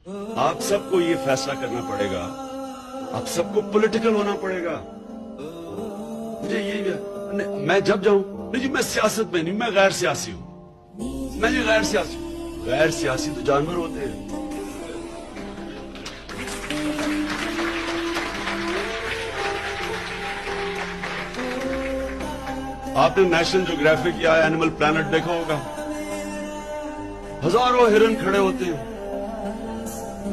आप सबको ये फैसला करना पड़ेगा, आप सबको पॉलिटिकल होना पड़ेगा। मुझे मैं जब जाऊं, नहीं जी मैं सियासत में नहीं, मैं गैर सियासी हूं। मैं जी गैर सियासी हूं। गैर सियासी तो जानवर होते हैं। आपने नेशनल ज्योग्राफिक या एनिमल प्लैनेट देखा होगा, हजारों हिरन खड़े होते हैं।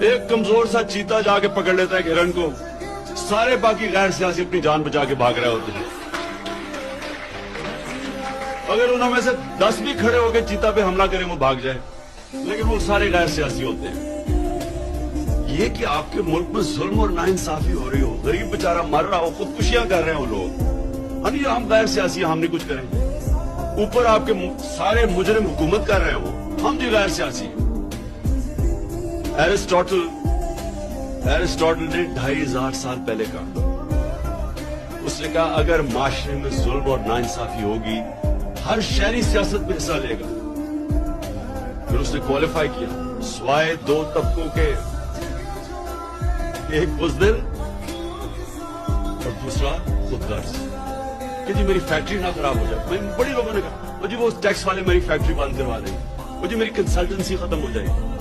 एक कमजोर सा चीता जाके पकड़ लेता है हिरन को, सारे बाकी गैर सियासी अपनी जान बचा के भाग रहे होते हैं। अगर उनमें से 10 भी खड़े होकर चीता पे हमला करें वो भाग जाए, लेकिन वो सारे गैर सियासी होते हैं। ये कि आपके मुल्क में जुल्म और नाइंसाफी हो रही हो, गरीब बेचारा मर रहा हो, खुदकुशियां कर रहे हो लोग, नहीं हम गैर सियासी, हम नहीं कुछ करें। ऊपर आपके सारे मुजरिम हुकूमत कर रहे हो, हम जी गैर सियासी। एरिस्टोटल ने 2500 साल पहले कहा, उसने कहा अगर माशरे में जुल्म और नाइंसाफी होगी, हर शहरी सियासत में हिस्सा लेगा। फिर उसने क्वालिफाई किया, स्वाय 2 तबकों के, एक बुज़दिल और दूसरा खुदगर्ज, कि जी मेरी फैक्ट्री ना खराब हो जाए। बड़ी लोगों ने कहा जी वो टैक्स वाले मेरी फैक्ट्री बंद करवा देंगे, वो जी मेरी कंसल्टेंसी खत्म हो जाएगी।